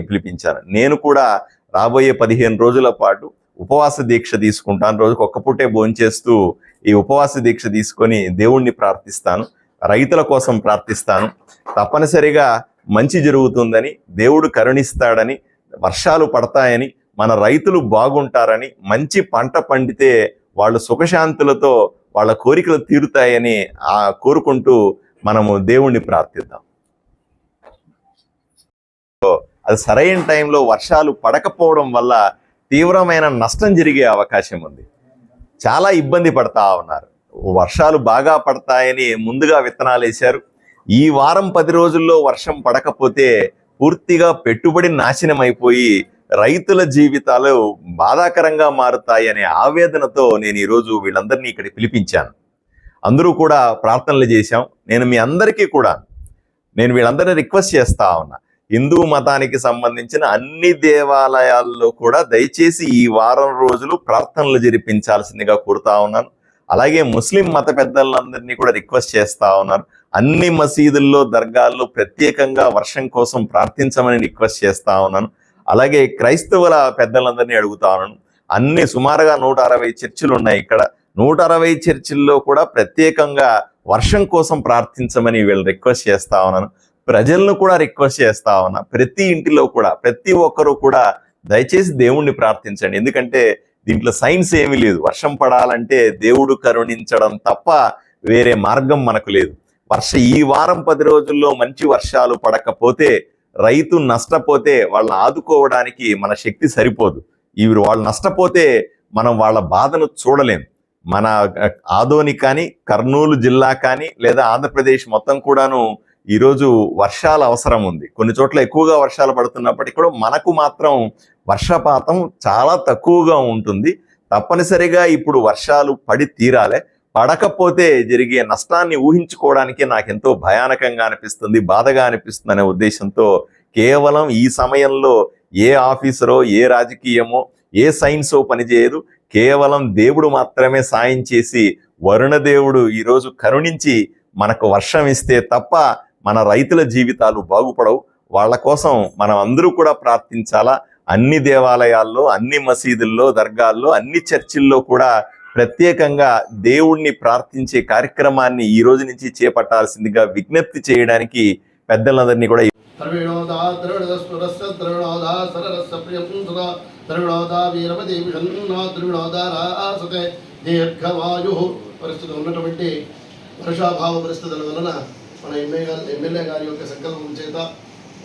పిలిపించాను. నేను కూడా రాబోయే 15 రోజుల పాటు ఉపవాస దీక్ష తీసుకుంటాను. రోజుకు ఒక్క పూటే భోంచేస్తూ ఈ ఉపవాస దీక్ష తీసుకొని దేవుణ్ణి ప్రార్థిస్తాను, రైతుల కోసం ప్రార్థిస్తాను. తప్పనిసరిగా మంచి జరుగుతుందని, దేవుడు కరుణిస్తాడని, వర్షాలు పడతాయని, మన రైతులు బాగుంటారని, మంచి పంట పండితే వాళ్ళు సుఖశాంతులతో వాళ్ళ కోరికలు తీరుతాయని కోరుకుంటూ మనము దేవుణ్ణి ప్రార్థిద్దాం. అది సరైన టైంలో వర్షాలు పడకపోవడం వల్ల తీవ్రమైన నష్టం జరిగే అవకాశం ఉంది. చాలా ఇబ్బంది పడతా ఉన్నారు. వర్షాలు బాగా పడతాయని ముందుగా విత్తనాలు వేశారు. ఈ వారం 10 రోజుల్లో వర్షం పడకపోతే పూర్తిగా పెట్టుబడి నాశనం అయిపోయి రైతుల జీవితాలు బాధాకరంగా మారుతాయి అనే ఆవేదనతో నేను ఈరోజు వీళ్ళందరినీ ఇక్కడ పిలిపించాను. అందరూ కూడా ప్రార్థనలు చేశాం. నేను వీళ్ళందరినీ రిక్వెస్ట్ చేస్తా ఉన్నా, హిందూ మతానికి సంబంధించిన అన్ని దేవాలయాల్లో కూడా దయచేసి ఈ వారం రోజులు ప్రార్థనలు జరిపించాల్సిందిగా కోరుతా ఉన్నాను. అలాగే ముస్లిం మత పెద్దలందరినీ కూడా రిక్వెస్ట్ చేస్తా ఉన్నారు. అన్ని మసీదుల్లో, దర్గాల్లో ప్రత్యేకంగా వర్షం కోసం ప్రార్థించమని రిక్వెస్ట్ చేస్తా ఉన్నాను. అలాగే క్రైస్తవుల పెద్దలందరినీ అడుగుతా ఉన్నాను. సుమారుగా 160 చర్చిలు ఉన్నాయి. ఇక్కడ 160 చర్చిల్లో కూడా ప్రత్యేకంగా వర్షం కోసం ప్రార్థించమని వీళ్ళు రిక్వెస్ట్ చేస్తా ఉన్నాను. ప్రజలను కూడా రిక్వెస్ట్ చేస్తా ఉన్నా, ప్రతి ఇంటిలో కూడా ప్రతి ఒక్కరూ కూడా దయచేసి దేవుణ్ణి ప్రార్థించండి. ఎందుకంటే దీంట్లో సైన్స్ ఏమీ లేదు. వర్షం పడాలంటే దేవుడు కరుణించడం తప్ప వేరే మార్గం మనకు లేదు. ఈ వారం 10 రోజుల్లో మంచి వర్షాలు పడకపోతే, రైతు నష్టపోతే వాళ్ళని ఆదుకోవడానికి మన శక్తి సరిపోదు. వాళ్ళు నష్టపోతే మనం వాళ్ళ బాధను చూడలేం. మన ఆదోని కానీ, కర్నూలు జిల్లా కానీ, లేదా ఆంధ్రప్రదేశ్ మొత్తం కూడాను ఈరోజు వర్షాల అవసరం ఉంది. కొన్ని చోట్ల ఎక్కువగా వర్షాలు పడుతున్నప్పటికీ కూడా మనకు మాత్రం వర్షపాతం చాలా తక్కువగా ఉంటుంది. తప్పనిసరిగా ఇప్పుడు వర్షాలు పడి తీరాలే. పడకపోతే జరిగే నష్టాన్ని ఊహించుకోవడానికే నాకెంతో భయానకంగా అనిపిస్తుంది, బాధగా అనిపిస్తుంది అనే ఉద్దేశంతో కేవలం ఈ సమయంలో ఏ ఆఫీసరో, ఏ రాజకీయమో, ఏ సైన్సో పనిచేయదు. కేవలం దేవుడు మాత్రమే సాయం చేసి, వరుణదేవుడు ఈరోజు కరుణించి మనకు వర్షం ఇస్తే తప్ప మన రైతుల జీవితాలు బాగుపడవు. వాళ్ళ కోసం మనం అందరూ కూడా ప్రార్థించాలా. అన్ని దేవాలయాల్లో, అన్ని మసీదుల్లో, దర్గాల్లో, అన్ని చర్చిల్లో కూడా ప్రత్యేకంగా దేవుణ్ణి ప్రార్థించే కార్యక్రమాన్ని ఈ రోజు నుంచి చేపట్టాల్సిందిగా విజ్ఞప్తి చేయడానికి పెద్దలందరినీ కూడా ఉన్నటువంటి వర్షాభావ పరిస్థితుల వలన మన ఎమ్మెల్యే గారి యొక్క సంకల్పం చేత,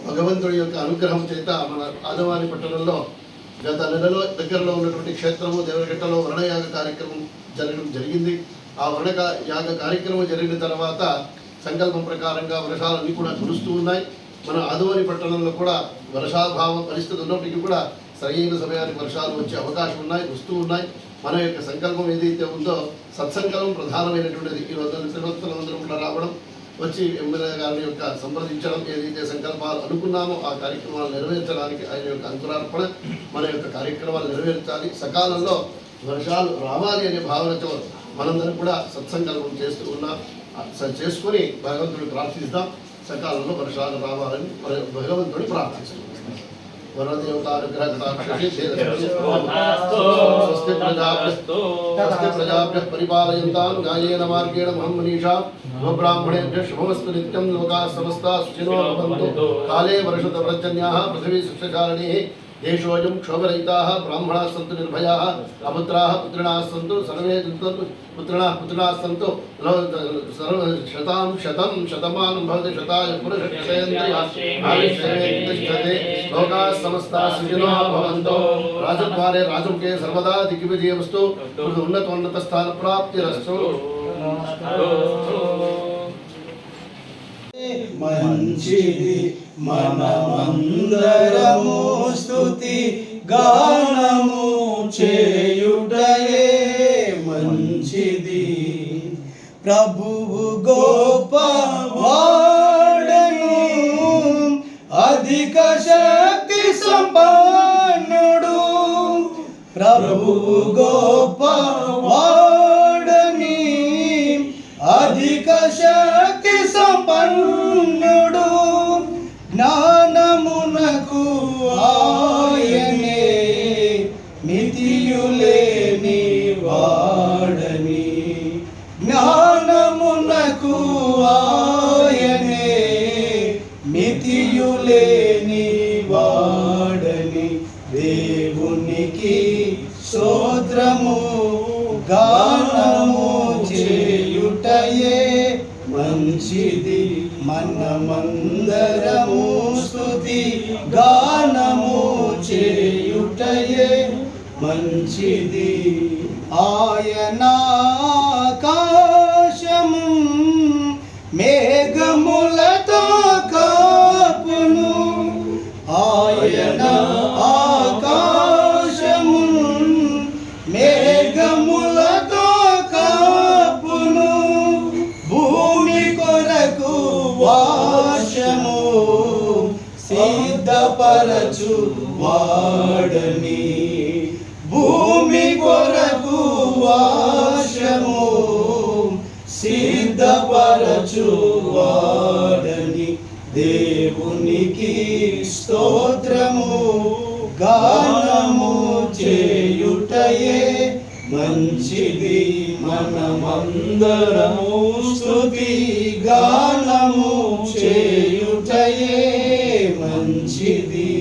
భగవంతుడి యొక్క అనుగ్రహం చేత మన ఆదవాని పట్టణంలో గత నెలలో దగ్గరలో ఉన్నటువంటి క్షేత్రము దేవరగట్టలో వర్ణయాగ కార్యక్రమం జరగడం జరిగింది. ఆ యాగ కార్యక్రమం జరిగిన తర్వాత సంకల్పం ప్రకారంగా వర్షాలన్నీ కూడా కురుస్తూ ఉన్నాయి. మన ఆదవాని పట్టణంలో కూడా వర్షాభావ పరిస్థితి ఉన్నప్పటికీ కూడా సరైన సమయానికి వర్షాలు వచ్చే అవకాశం ఉన్నాయి, వస్తూ ఉన్నాయి. మన యొక్క సంకల్పం ఏదైతే ఉందో సత్సంకల్పం ప్రధానమైనటువంటిది. ఈ రోజు తిరువత్తలందరూ కూడా రావడం, వచ్చి ఎమ్మెల్యే గారి యొక్క సంప్రదించడం, ఏదైతే సంకల్పాలు అనుకున్నామో ఆ కార్యక్రమాలు నెరవేర్చడానికి ఆయన యొక్క అంకురార్పణ, మన యొక్క కార్యక్రమాలు నెరవేర్చాలి. సకాలంలో వర్షాలు రావాలి అనే భావనతో మనందరం కూడా సత్సంకల్పం చేసుకొని భగవంతుడిని ప్రార్థిస్తాం. సకాలంలో వర్షాలు రావాలని భగవంతుడిని ప్రార్థిస్తాం. ప్రజాభ్యః పరిపాలయంతాం న్యాయేన మార్గేణ మహం మనీషా బ్రాహ్మణేభ్యः శుభమస్తు నిత్యం లోకాः సమస్తాः సుఖినో భవంతు. కాలే వర్షత పర్జన్యాः పృథివీ సుక్షచారణీः దేశోऽयं క్షోభరహితాः బ్రాహ్మణాः సन्तు నిర్భయాः అపుత్రాः పుత్రిణాः సन्तు సర్వే పుత్రిణాः పుత్రిణాः సन्तు శతం శతం శతమానం భవతి శతాయ పురుషేంద్రియ లోకాः సమస్తాः సుఖినో భవంతు. రాజద్వారే రాజముఖే సర్వదా దిగ్విజయమస్తు. ఉన్నతోన్నత స్థాన ప్రాప్తిరస్తు. మంచిది మనమందరము స్తుతి గానము చేయుటయే మంచిది. ప్రభువు గొప్పవాడను, అధిక శక్తి సంపన్నుడు. ప్రభువు గొప్పవాడని, అధిక శక్తి సంపన్నుడు. జ్ఞానమునకు ఆయనే మితియులేని వాడని, జ్ఞానమునకు ఆయనే మితియులేని వాడని, దేవునికి స్తోత్రము గానము చేయుటయే మంచిది, మనమందరము స్తుతి గానము చేయుటయే మంచిది. ఆయన ఆకాశము మేఘములతో కాపును, ఆయన ఆకాశము మేఘములతో కాపును, భూమి కొరకు వాషము సిద్ధపరచు వాడని, భూమి కొరకు వాషము సిద్ధపరచు వాడని, దేవునికి స్తోత్రము గానము చేయుటయే మంచిది, మనమందరము స్తుతి గానము చేయుటయే మంచిది.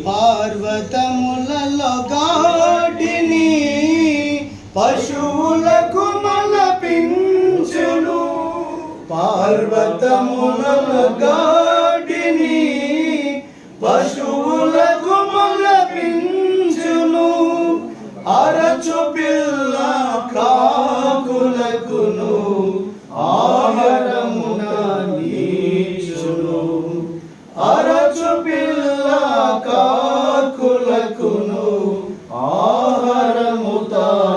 పర్వతములలో గాడిని పశువులకు మలపించును, పర్వతములలో గాడిని పశువులకు మలపించును, అరచు పిల్ల కాకులకును ఆహారమున నీచును, అరచు పిల్ల కాకులకును ఆహారముత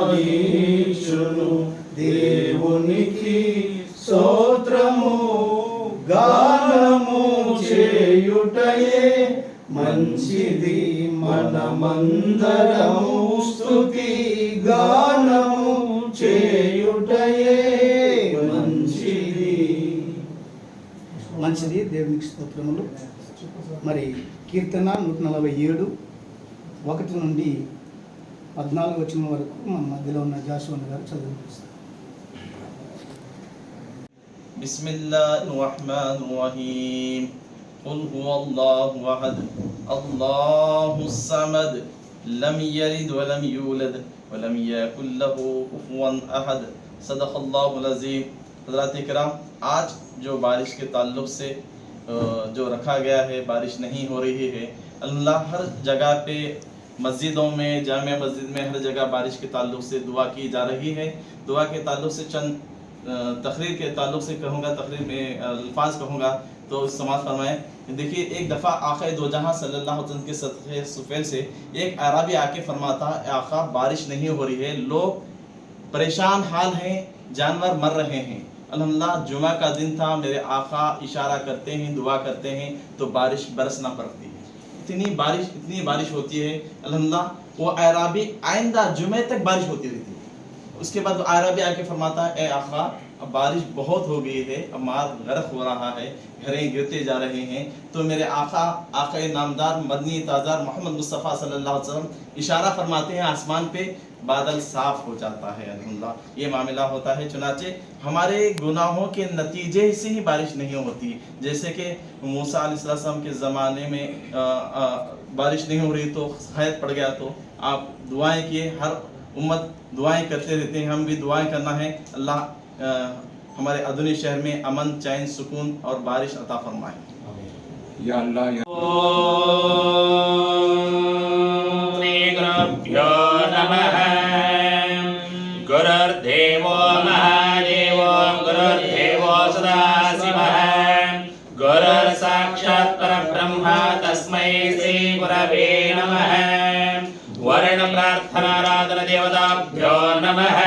నీచును, దేవునికి స్తోత్రము గానము చేయుటయే మంచిది, మనమందరము స్తుతి గానము చేయుటయే మంచిది. మంచిది, దేవునికి స్తోత్రములు. మరి కీర్తన 147 1 నుండి 14 వచనం వరకు మన మధ్యలో ఉన్న జాషువా గారు చదివిస్తారు. బిస్మిల్లాహిర్రహ్మానిర్రహీం. ఖుల్ హువల్లాహు అహద్ అల్లాహుస్ సమద్ లం యలిద్ వలం యూలద్ వలం యకుల్ లహు కుఫువన్ అహద్. सदक़ल्लाहुल अज़ीम। हज़रात इकराम, आज जो बारिश के ताल्लुक़ से जो रखा गया है, बारिश नहीं हो रही है, अल्लाह हर जगह पे मस्जिदों में, जामिया मस्जिद में हर जगह बारिश के ताल्लुक़ से दुआ की जा रही है। दुआ के ताल्लुक़ से चंद तकरीर के ताल्लुक़ से कहूँगा, तकरीर में अल्फाज कहूँगा तो समाज फरमाएँ। देखिए, एक दफ़ा आक़ा दो जहाँ सल्लल्लाहु अलैहि वसल्लम के सदक़े सुफ़ैल से एक अरबी आके फरमाता, आक़ा बारिश नहीं हो रही है, लोग परेशान हाल हैं, जानवर मर रहे हैं। अल्हम्दुलिल्लाह जुमा का दिन था, मेरे आका इशारा करते हैं, दुआ करते हैं तो बारिश बरसना पड़ती है। इतनी बारिश होती है। अल्हम्दुलिल्लाह वो अराबी आइंदा जुमे तक बारिश होती रहती है। उसके बाद अराबी आके फरमाता है, ए आका अब बारिश बहुत हो गई है, अब माल गर्क हो रहा है, घरें गिरते जा रहे हैं। तो मेरे आका नामदार मदनी ताजार मोहम्मद मुस्तफ़ा सल्लल्लाहु अलैहि वसल्लम इशारा फरमाते हैं, आसमान पे बादल साफ हो जाता है। अल्हम्दुलिल्लाह ये मामला होता है। चुनाचे हमारे गुनाहों के नतीजे से ही बारिश नहीं होती। जैसे कि मूसा अलैहिस्सलाम के ज़माने में बारिश नहीं हो रही तो खैर पड़ गया, तो आप दुआएं किए, हर उम्मत दुआएं करते रहते हैं, हम भी दुआएं करना है। अल्लाह हमारे अदुनी शहर में अमन, चैन, सुकून और बारिश अता फरमाए। या अल्लाह या गुरुभ्यो नमः। गुरुर्देवो महादेवो गुरुर्देवो सदाशिवः। गुरुर्साक्षात् परब्रह्म तस्मै श्री गुरवे नमः। वर्ण प्रार्थनाराधन देवताभ्यो नमः।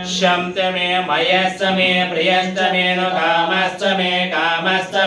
शम्त मे मयश्च मे प्रियश्च मे नु कामश्च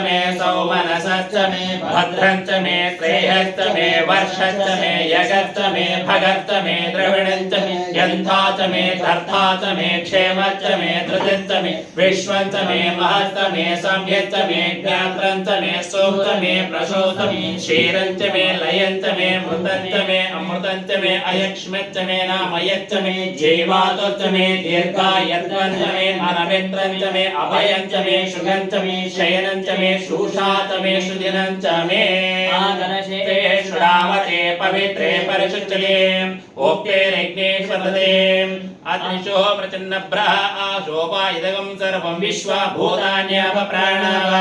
मे सौमनः मनसश्च मे भद्रञ्च मे श्रेयश्च मे वर्षश्च मे यगश्च मे भगश्च मे द्रविणञ्च मे यन्था मे धर्था च मे क्षेमश्च मे धृतिश्च मे विश्वञ्च मे महश्च मे संयश्च मे ज्ञात्रञ्च मे सोच मे प्रशोच मे क्षीरञ्च मे लयञ्च मे मृतञ्च मे अमृतञ्च मे अयक्ष्मच्च मे नामयच्च मे जीवातुश्च मे दीर्घायत्वञ्च मे अनमित्रञ्च मे अभयञ्च मे शुगञ्च मे शयनञ्च मे शूषाच मे सुदिनञ्च मे आगणशे श्रावते पवित्रे परिशुद्धये ओक्ते यज्ञेश्वरते अत्रिशो प्रचन्नब्रह आशोभा इदगं सर्वं विश्वा भूतान्याप प्राणाव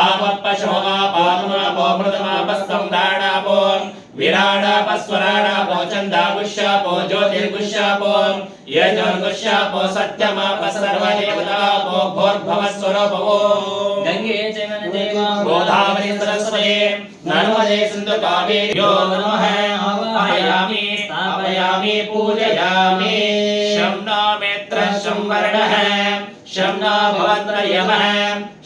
आपपशो आपात्मापो मृतमापस्तं दाडापो विराडापस्वराडापो चन्दागुष्यापो ज्योतिर्गुष्यापो यजोर्गुष्यापो सत्यमाप सर्वदेवतापो भोर्भवस्वरूपो गंगे च देवा गोदावरी सरस्वती नर्मदे सिन्धु कावेर्यो नमः आवाहयामि स्थापयामि पूजयामि शं नो मित्रः शं वर्णः शं नो भवद्र यमः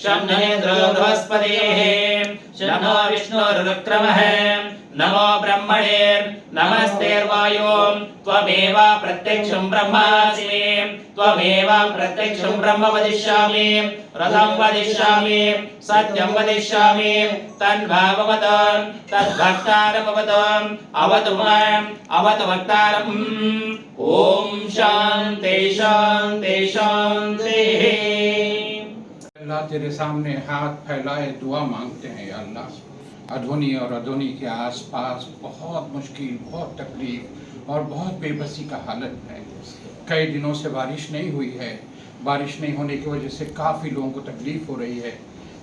शं नो इन्द्रो बृहस्पतिः शं नो विष्णुरुक्रमः नमो ब्रह्मणे नमस्तेर्वायो त्वमेव प्रत्यक्षं ब्रह्मासि त्वमेव प्रत्यक्षं ब्रह्म वदिष्यामि रथं वदिष्यामि सत्यं वदिष्यामि तन्भाववत तद्भक्तारमवत अवतु माम् अवतु भक्तारम् ॐ शान्ति शान्ति शान्तिः। अल्लाह तेरे सामने हाथ फैलाए दुआ मांगते हैं या अल्लाह। अधोनी और अधोनी के आसपास बहुत मुश्किल, बहुत तकलीफ और बहुत बेबसी का हालत है। कई दिनों से बारिश नहीं हुई है। बारिश नहीं होने की वजह से काफ़ी लोगों को तकलीफ़ हो रही है।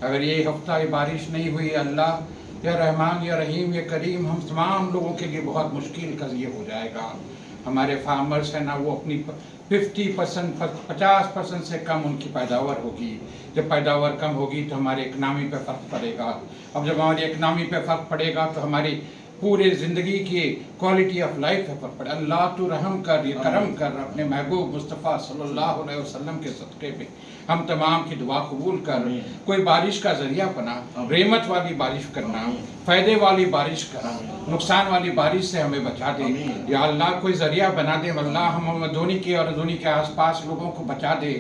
अगर ये हफ्ता ये बारिश नहीं हुई अल्लाह या रहमान या रहीम या करीम, हम तमाम लोगों के लिए बहुत मुश्किल का ये हो जाएगा। हमारे फार्मर्स हैं ना, वो अपनी 50% 50% से कम उनकी पैदावार होगी। जब पैदावार कम होगी तो हमारे इकनॉमी पे फ़र्क पड़ेगा। अब जब हमारी इकनॉमी पे फ़र्क पड़ेगा तो हमारी पूरे ज़िंदगी की क्वालिटी ऑफ लाइफ पे फ़र्क पड़ेगा। अल्लाह तू रहम कर, ये करम कर, अपने महबूब मुस्तफ़ा सल्लल्लाहु अलैहि वसल्लम के सदक़े पे हम तमाम की दुआ कबूल कर। कोई बारिश का ज़रिया बना, रहमत वाली बारिश करना, फ़ायदे वाली बारिश करना, नुकसान वाली बारिश से हमें बचा दे या अल्लाह। कोई ज़रिया बना दे अल्लाह, हम अधोनी के और अधोनी के आसपास लोगों को बचा दे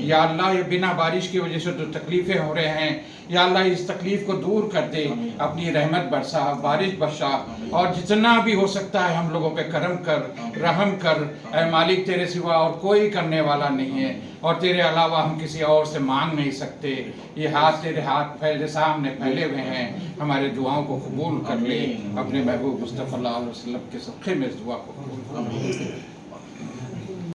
या अल्लाह। ये बिना बारिश की वजह से जो तकलीफ़ें हो रहे हैं या अल्लाह, इस तकलीफ़ को दूर कर दे, अपनी रहमत बरसा, बारिश बरसा और जितना भी हो सकता है हम लोगों पे करम कर, रहम कर। ऐ मालिक, तेरे सिवा और कोई करने वाला नहीं है और तेरे अलावा हम किसी और से मांग नहीं सकते। ये हाथ तेरे हाथ फैले सामने फैले हुए हैं, हमारे दुआओं को कबूल कर ले। अपने महबूब मुस्तफ़ा सल्लल्लाहु अलैहि वसल्लम के सदक़े में इस दुआ को कबूल कर ले।